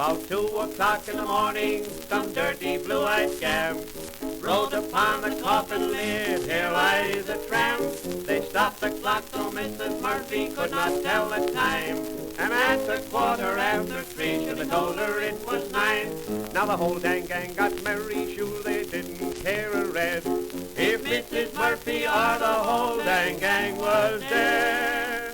About 2 o'clock in the morning, some dirty blue-eyed scamp rode upon the coffin lid. Here lies a tramp. They stopped the clock so Mrs. Murphy could not tell the time. And at the 3:15, should have told her it was 9. Now the whole dang gang got merry, sure they didn't care a red if Mrs. Murphy or the whole dang gang was dead.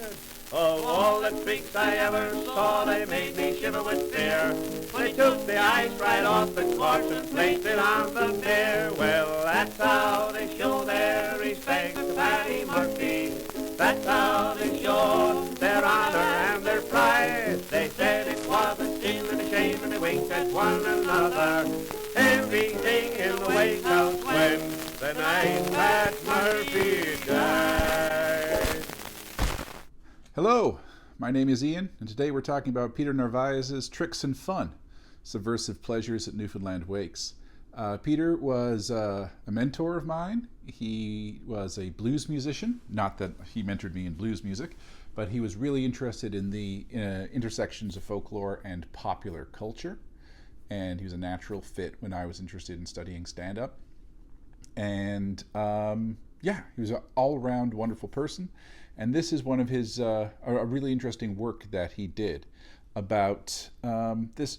Of all the tricks I ever saw, they made me shiver with fear. They took the ice right off the corpse and placed it on the bier. Well, that's how they show their respect to Paddy Murphy. That's how they show their honor and their pride. They said it was a sin and a shame, and they winked at one another. Everything in the wake comes when the night Pat Murphy died. Hello, my name is Ian, and today we're talking about Peter Narváez's Tricks and Fun, Subversive Pleasures at Newfoundland Wakes. Peter was a mentor of mine. He was a blues musician, not that he mentored me in blues music, but he was really interested in the intersections of folklore and popular culture, and he was a natural fit when I was interested in studying stand-up. And he was an all-around wonderful person. And this is one of his, a really interesting work that he did about this.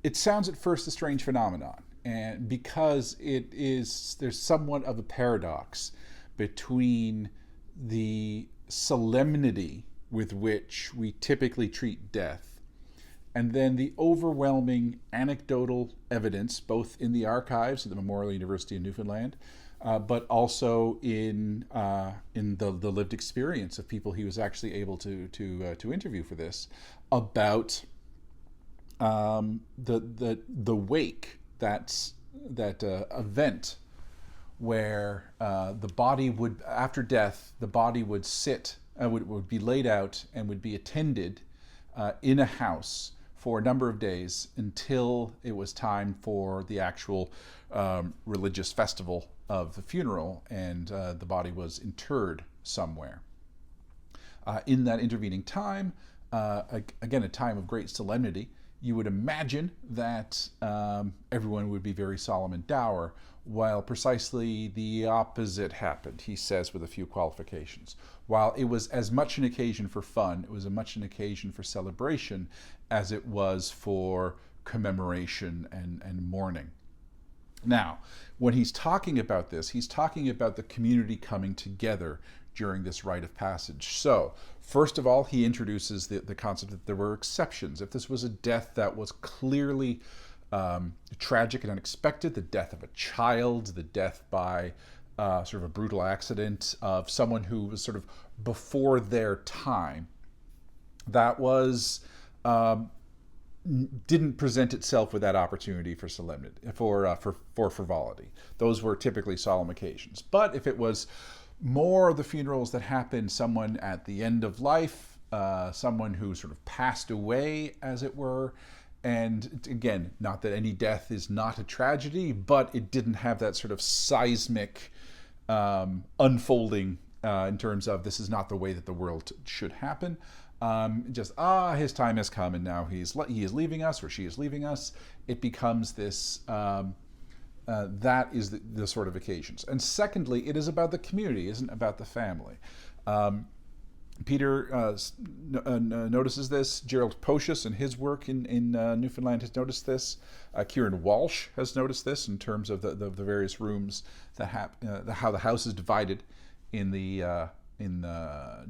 It sounds at first a strange phenomenon, and because there's somewhat of a paradox between the solemnity with which we typically treat death, and then the overwhelming anecdotal evidence, both in the archives at the Memorial University of Newfoundland, but also in the lived experience of people he was actually able to interview for this, about the wake, that event where the body would, after death, the body would sit, would be laid out and would be attended in a house for a number of days until it was time for the actual religious festival of the funeral, and the body was interred somewhere. In that intervening time, again, a time of great solemnity, you would imagine that everyone would be very solemn and dour, while precisely the opposite happened, he says, with a few qualifications. While it was as much an occasion for fun, it was as much an occasion for celebration as it was for commemoration and mourning. Now, when he's talking about this, he's talking about the community coming together during this rite of passage. So, first of all, he introduces the concept that there were exceptions. If this was a death that was clearly tragic and unexpected, the death of a child, the death by sort of a brutal accident of someone who was sort of before their time, that was didn't present itself with that opportunity for solemnity, for frivolity. Those were typically solemn occasions. But if it was more of the funerals that happened, someone at the end of life, someone who sort of passed away, as it were, and again, not that any death is not a tragedy, but it didn't have that sort of seismic unfolding in terms of this is not the way that the world should happen. His time has come and now he is leaving us, or she is leaving us. It becomes this, that is the sort of occasions. And secondly, it is about the community, isn't about the family. Peter notices this. Gerald Pocius in his work in Newfoundland has noticed this. Kieran Walsh has noticed this in terms of the various rooms that how the house is divided in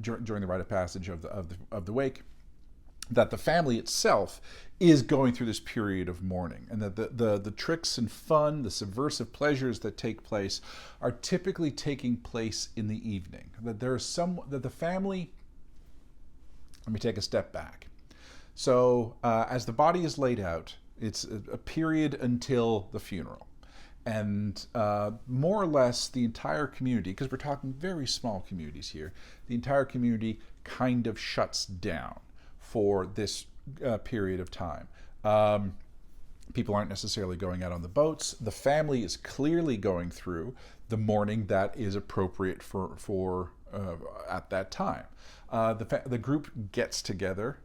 during the rite of passage of the wake, that the family itself is going through this period of mourning, and that the tricks and fun, the subversive pleasures that take place are typically taking place in the evening. That the family. Let me take a step back. So as the body is laid out, it's a period until the funeral. And more or less the entire community, because we're talking very small communities here, the entire community kind of shuts down for this period of time. People aren't necessarily going out on the boats. The family is clearly going through the mourning that is appropriate for at that time. The group gets together,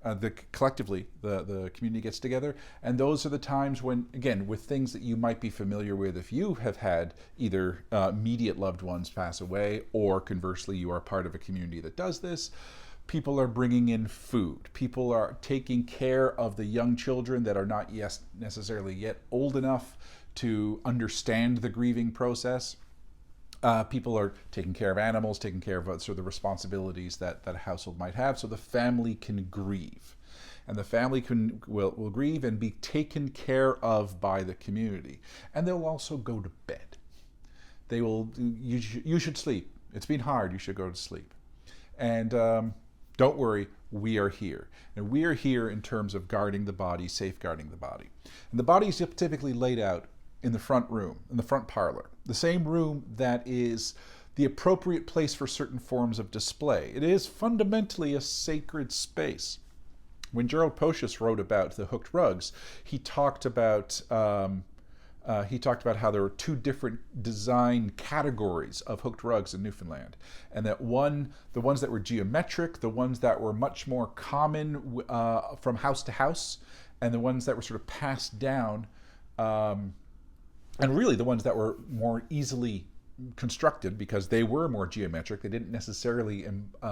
collectively, the community gets together, and those are the times when, again, with things that you might be familiar with if you have had either immediate loved ones pass away, or conversely, you are part of a community that does this. People are bringing in food. People are taking care of the young children that are not necessarily yet old enough to understand the grieving process. People are taking care of animals, taking care of sort of the responsibilities that a household might have, so the family can grieve. And the family will grieve and be taken care of by the community. And they'll also go to bed. They will, you should sleep. It's been hard, you should go to sleep. And don't worry, we are here. And we are here in terms of guarding the body, safeguarding the body. And the body is typically laid out in the front room, in the front parlor, the same room that is the appropriate place for certain forms of display. It is fundamentally a sacred space. When Gerald Pocius wrote about the hooked rugs, he talked about how there were two different design categories of hooked rugs in Newfoundland, and that the ones that were geometric, the ones that were much more common from house to house, and the ones that were sort of passed down. And really the ones that were more easily constructed because they were more geometric. They didn't necessarily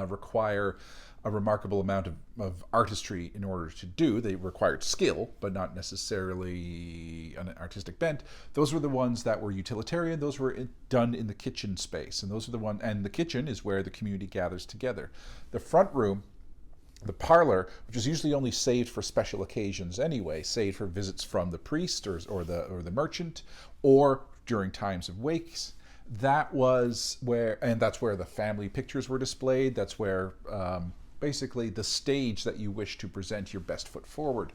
require a remarkable amount of artistry in order to do. They required skill, but not necessarily an artistic bent. Those were the ones that were utilitarian. Those were done in the kitchen space. And those are the ones, and the kitchen is where the community gathers together. The front room, the parlor, which is usually only saved for special occasions anyway, saved for visits from the priest or the merchant, or during times of wakes. That was where, and that's where the family pictures were displayed. That's where basically the stage that you wish to present your best foot forward.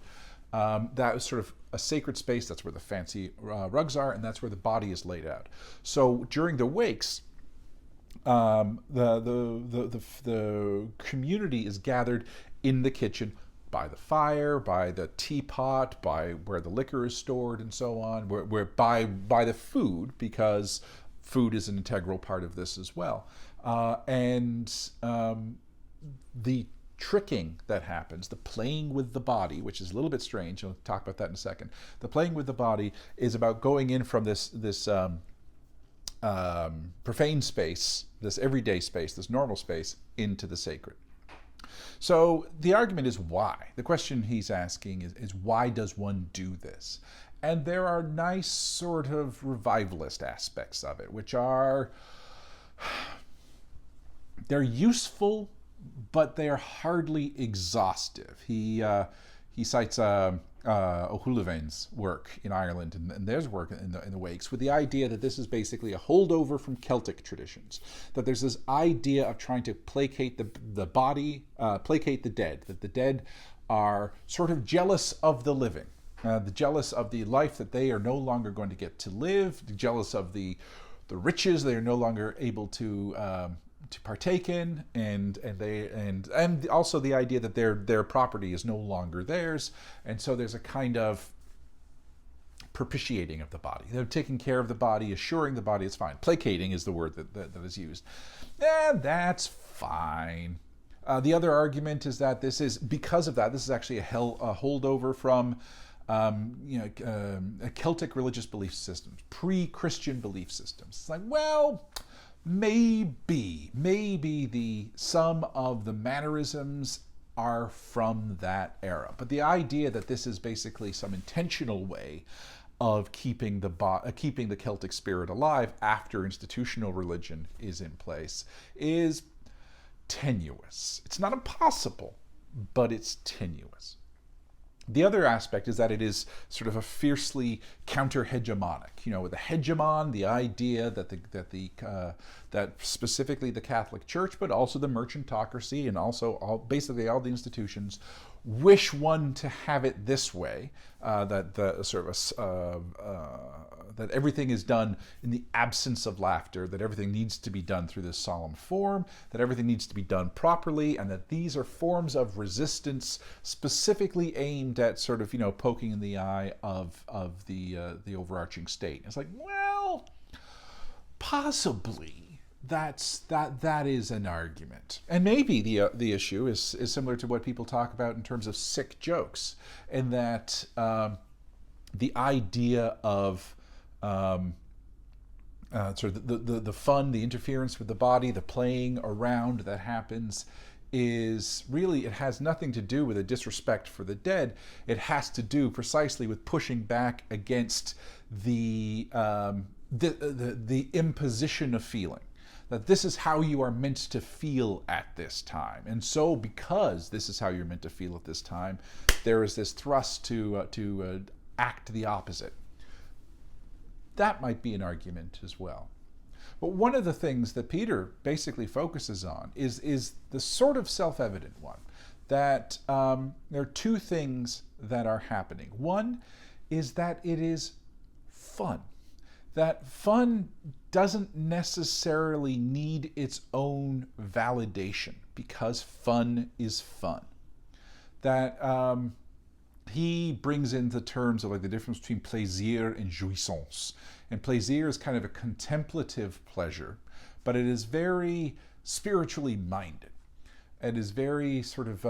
That was sort of a sacred space. That's where the fancy rugs are, and that's where the body is laid out. So during the wakes, the community is gathered in the kitchen by the fire, by the teapot, by where the liquor is stored, and so on. Where by the food, because food is an integral part of this as well. The tricking that happens, the playing with the body, which is a little bit strange. I'll talk about that in a second. The playing with the body is about going in from this profane space, this everyday space, this normal space, into the sacred. So the argument is why. The question he's asking is why does one do this? And there are nice sort of revivalist aspects of it, which are, they're useful, but they are hardly exhaustive. He cites O'Houlivan's work in Ireland and there's work in the wakes with the idea that this is basically a holdover from Celtic traditions. That there's this idea of trying to placate the body, placate the dead. That the dead are sort of jealous of the living, jealous of the life that they are no longer going to get to live, jealous of the riches they are no longer able to partake in, and also the idea that their property is no longer theirs, and so there's a kind of propitiating of the body. They're taking care of the body, assuring the body it's fine. Placating is the word that is used. And that's fine. The other argument is that this is actually a holdover from Celtic religious belief systems, pre-Christian belief systems. It's like, well, maybe some of the mannerisms are from that era, but the idea that this is basically some intentional way of keeping the Celtic spirit alive after institutional religion is in place is tenuous. It's not impossible, but it's tenuous. The other aspect is that it is sort of a fiercely counter-hegemonic. With the hegemon, the idea that specifically the Catholic Church, but also the merchantocracy and also basically all the institutions wish one to have it this way, that everything is done in the absence of laughter, that everything needs to be done through this solemn form, that everything needs to be done properly, and that these are forms of resistance specifically aimed at sort of, poking in the eye of the overarching state. It's like, well, possibly, that is an argument. And maybe the issue is similar to what people talk about in terms of sick jokes, in that the idea of sort of the fun, the interference with the body, the playing around that happens, is really, it has nothing to do with a disrespect for the dead. It has to do precisely with pushing back against the imposition of feeling. That this is how you are meant to feel at this time. And so because this is how you're meant to feel at this time, there is this thrust to act the opposite. That might be an argument as well. But one of the things that Peter basically focuses on is the sort of self-evident one, that there are two things that are happening. One is that it is fun. That fun doesn't necessarily need its own validation, because fun is fun. That he brings in the terms of like the difference between plaisir and jouissance. And plaisir is kind of a contemplative pleasure, but it is very spiritually minded. It is very sort of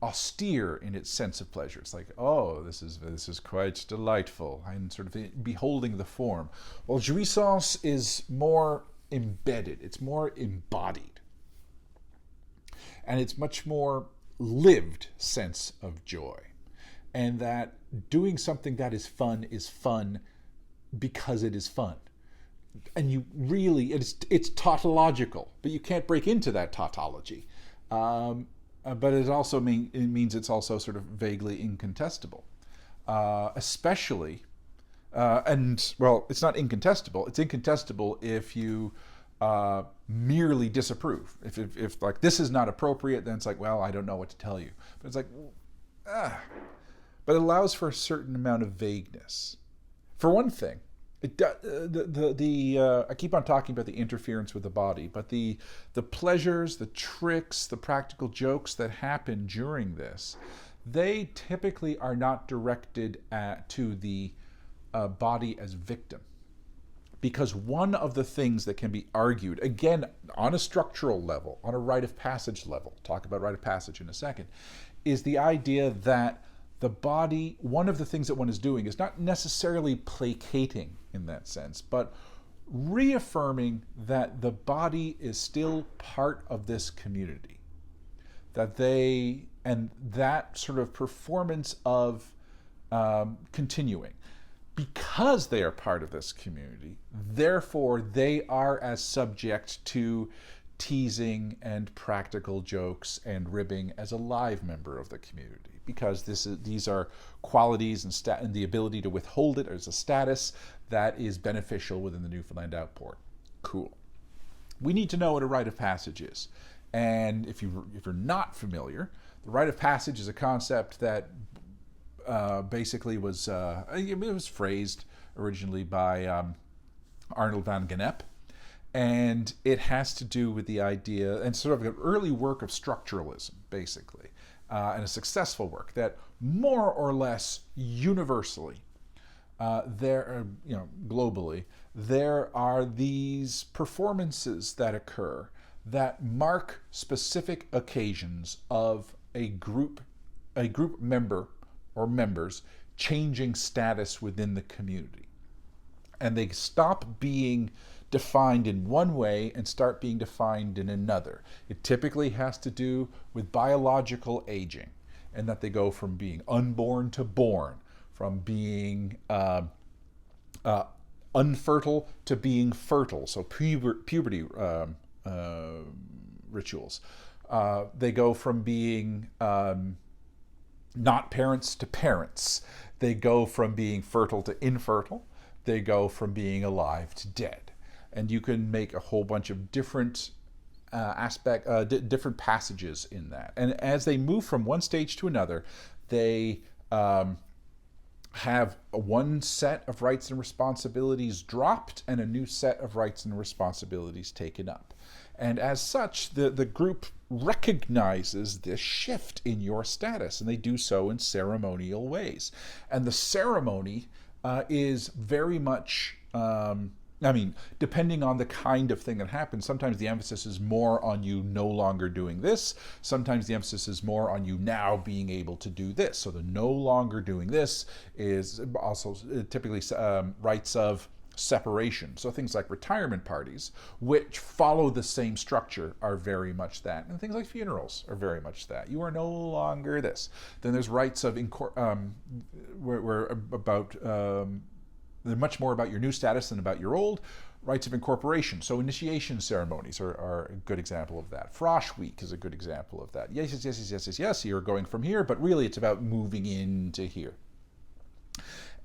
austere in its sense of pleasure. It's like, oh, this is quite delightful, and sort of beholding the form. Well, jouissance is more embedded, it's more embodied, and it's much more lived sense of joy. And that doing something that is fun because it is fun. And you really, it's tautological, but you can't break into that tautology. But it also means it's also sort of vaguely incontestable. Especially, and well, it's not incontestable. It's incontestable if you merely disapprove. If like this is not appropriate, then it's like, well, I don't know what to tell you. But it's like, But it allows for a certain amount of vagueness. For one thing, I keep on talking about the interference with the body, but the pleasures, the tricks, the practical jokes that happen during this, they typically are not directed to the body as victim. Because one of the things that can be argued, again, on a structural level, on a rite of passage level, talk about rite of passage in a second, is the idea that the body, one of the things that one is doing is not necessarily placating in that sense, but reaffirming that the body is still part of this community. And that sort of performance of continuing. Because they are part of this community, therefore they are as subject to teasing and practical jokes and ribbing as a live member of the community. Because these are qualities and the ability to withhold it as a status that is beneficial within the Newfoundland outport. Cool. We need to know what a rite of passage is. And if you're not familiar, the rite of passage is a concept that basically it was phrased originally by Arnold van Gennep. And it has to do with the idea, and sort of an early work of structuralism, basically. And a successful work that more or less universally, globally, there are these performances that occur that mark specific occasions of a group member or members changing status within the community. And they stop being defined in one way and start being defined in another. It typically has to do with biological aging, and that they go from being unborn to born, from being unfertile to being fertile, so puberty rituals. They go from being not parents to parents. They go from being fertile to infertile. They go from being alive to dead. And you can make a whole bunch of different different passages in that. And as they move from one stage to another, they have one set of rights and responsibilities dropped and a new set of rights and responsibilities taken up. And as such, the group recognizes this shift in your status, and they do so in ceremonial ways. And the ceremony is very much I mean, depending on the kind of thing that happens, sometimes the emphasis is more on you no longer doing this. Sometimes the emphasis is more on you now being able to do this. So the no longer doing this is also typically rites of separation. So things like retirement parties, which follow the same structure, are very much that. And things like funerals are very much that. You are no longer this. Then there's rites of they're much more about your new status than about your old. Rites of incorporation. So initiation ceremonies are a good example of that. Frosh Week is a good example of that. Yes, you're going from here, but really it's about moving into here.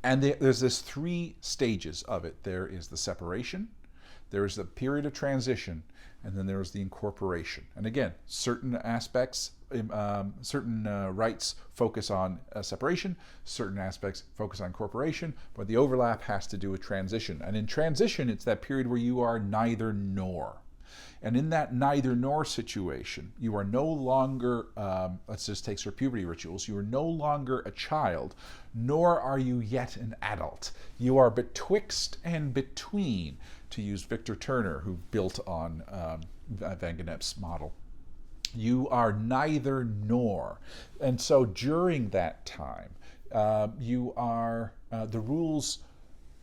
And there's this 3 stages of it. There is the separation, there is the period of transition, and then there's the incorporation. And again, certain aspects, certain rites focus on separation, certain aspects focus on incorporation, but the overlap has to do with transition. And in transition, it's that period where you are neither nor. And in that neither nor situation, you are no longer, let's just take sort of puberty rituals, you are no longer a child, nor are you yet an adult. You are betwixt and between, to use Victor Turner, who built on Van Genep's model. You are neither nor. And so during that time, the rules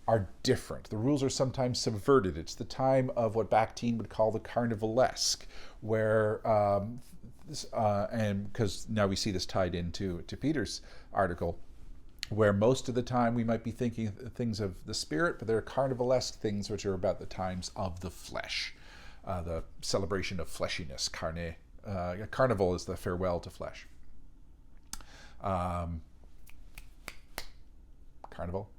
are different. The rules are sometimes subverted. It's the time of what Bakhtin would call the carnivalesque, where, and because now we see this tied into Peter's article, where most of the time we might be thinking things of the spirit, but there are carnivalesque things which are about the times of the flesh, the celebration of fleshiness. Carnival is the farewell to flesh. Carnival.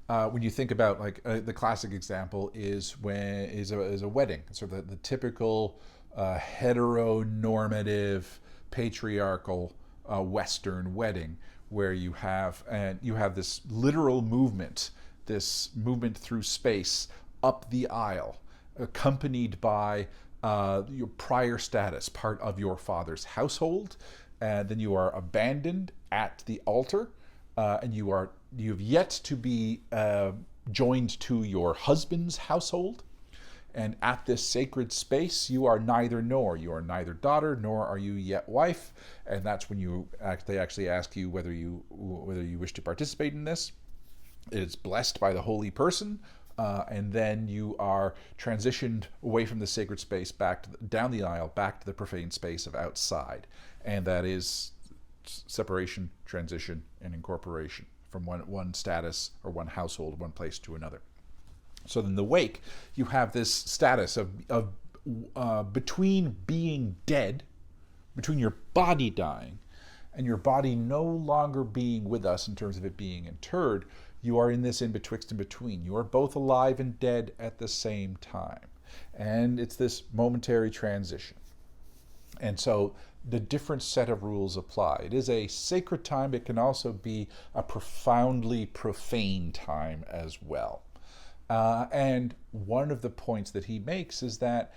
When you think about the classic example is a wedding, sort of the typical heteronormative patriarchal Western wedding, where you have this literal movement, through space up the aisle, accompanied by your prior status, part of your father's household, and then you are abandoned at the altar. And you've yet to be joined to your husband's household, and at this sacred space you are neither nor. You are neither daughter nor are you yet wife, and that's when they actually ask you whether you wish to participate in this. It's blessed by the holy person, and then you are transitioned away from the sacred space down the aisle, back to the profane space of outside, and that is separation, transition, and incorporation from one status or one household, one place to another. So in the wake, you have this status of between being dead, between your body dying, and your body no longer being with us in terms of it being interred. You are in this in betwixt and between. You are both alive and dead at the same time. And it's this momentary transition. And so the different set of rules apply. It is a sacred time. It can also be a profoundly profane time as well. And one of the points that he makes is that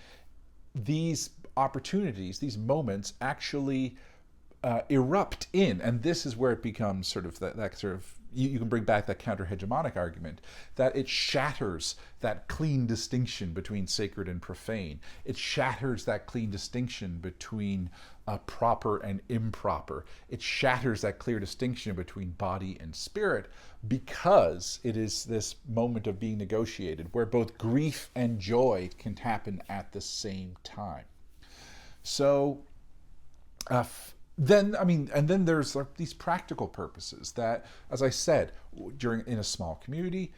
these opportunities, these moments, actually erupt in, and this is where it becomes sort of that sort of, you can bring back that counter-hegemonic argument, that it shatters that clean distinction between sacred and profane. It shatters that clean distinction between proper and improper. It shatters that clear distinction between body and spirit, because it is this moment of being negotiated where both grief and joy can happen at the same time. So then there's these practical purposes that, as I said, in a small community,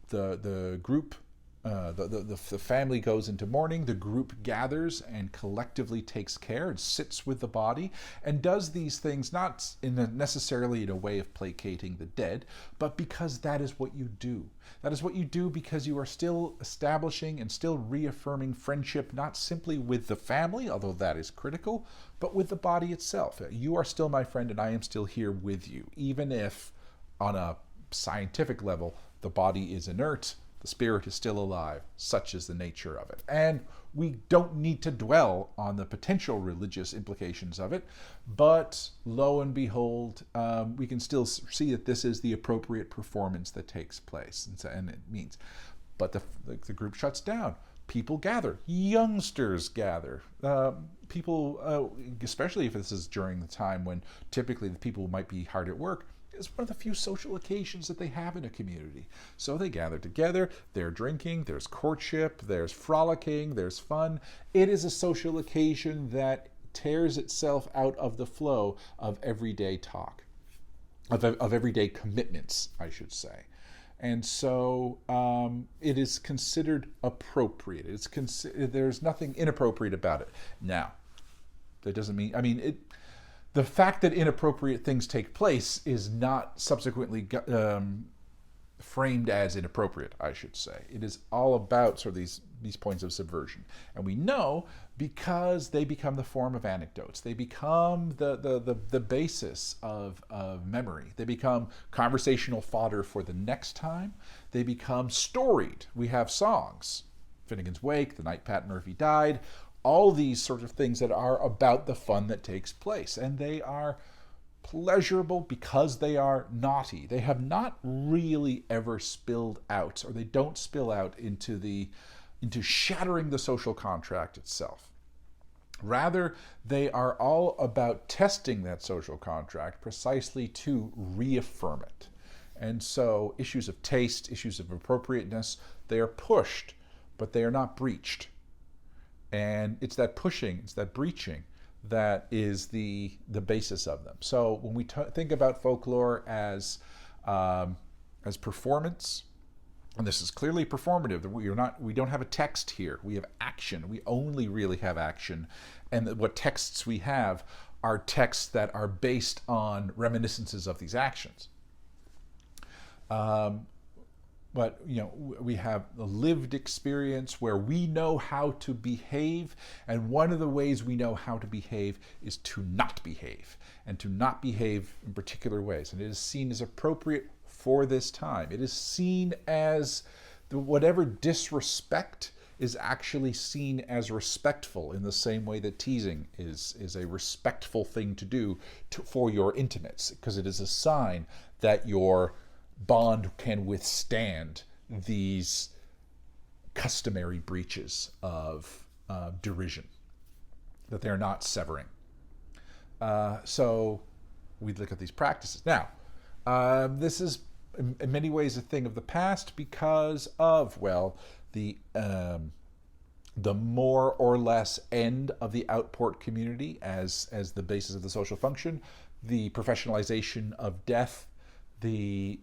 the group, the family goes into mourning, the group gathers and collectively takes care and sits with the body and does these things not necessarily in a way of placating the dead, but because that is what you do. That is what you do because you are still establishing and still reaffirming friendship, not simply with the family, although that is critical, but with the body itself. You are still my friend and I am still here with you, even if on a scientific level the body is inert, the spirit is still alive. Such is the nature of it. And we don't need to dwell on the potential religious implications of it, but lo and behold, we can still see that this is the appropriate performance that takes place. And it means, but the group shuts down. People gather. Youngsters gather. People, especially if this is during the time when typically the people might be hard at work, is one of the few social occasions that they have in a community. So they gather together, they're drinking, there's courtship, there's frolicking, there's fun. It is a social occasion that tears itself out of the flow of everyday talk, of everyday commitments, I should say. And so it is considered appropriate. There's nothing inappropriate about it. Now, that doesn't mean, the fact that inappropriate things take place is not subsequently framed as inappropriate, I should say. It is all about sort of these points of subversion. And we know because they become the form of anecdotes. They become the basis of memory. They become conversational fodder for the next time. They become storied. We have songs. Finnegan's Wake, The Night Pat Murphy Died, all these sort of things that are about the fun that takes place. And they are pleasurable because they are naughty. They have not really ever spilled out, or they don't spill out into shattering the social contract itself. Rather, they are all about testing that social contract precisely to reaffirm it. And so issues of taste, issues of appropriateness, they are pushed, but they are not breached. And it's that pushing, it's that breaching that is the basis of them. So when we think about folklore as performance, and this is clearly performative. We don't have a text here. We have action. We only really have action. And what texts we have are texts that are based on reminiscences of these actions. But we have a lived experience where we know how to behave, and one of the ways we know how to behave is to not behave, and to not behave in particular ways. And it is seen as appropriate for this time. It is seen as whatever disrespect is actually seen as respectful, in the same way that teasing is a respectful thing to do for your intimates, because it is a sign that your bond can withstand these customary breaches of derision, that they're not severing. So we look at these practices. Now, this is in many ways a thing of the past because of, the more or less end of the outport community as the basis of the social function, the professionalization of death, the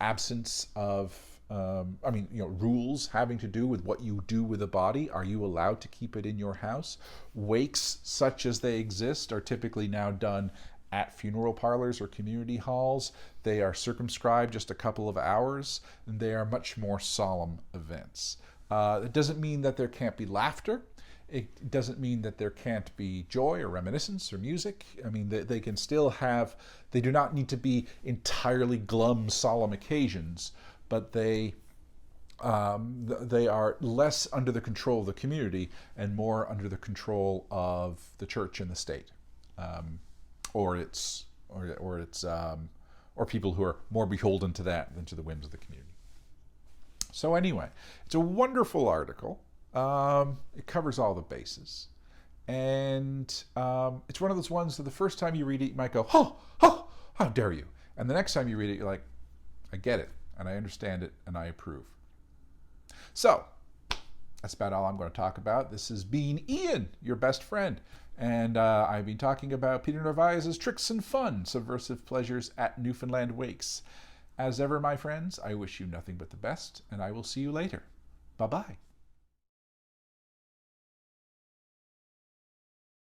absence of rules having to do with what you do with a body. Are you allowed to keep it in your house? Wakes, such as they exist, are typically now done at funeral parlors or community halls. They are circumscribed just a couple of hours, and they are much more solemn events. It doesn't mean that there can't be laughter. It doesn't mean that there can't be joy or reminiscence or music. They can still have, they do not need to be entirely glum, solemn occasions, but they are less under the control of the community and more under the control of the church and the state, or people who are more beholden to that than to the whims of the community. So anyway, it's a wonderful article. It covers all the bases. And it's one of those ones that the first time you read it, you might go, how dare you? And the next time you read it, you're like, I get it, and I understand it, and I approve. So that's about all I'm going to talk about. This has been Ian, your best friend. And I've been talking about Peter Narváez's Tricks and Fun, Subversive Pleasures at Newfoundland Wakes. As ever, my friends, I wish you nothing but the best, and I will see you later. Bye-bye.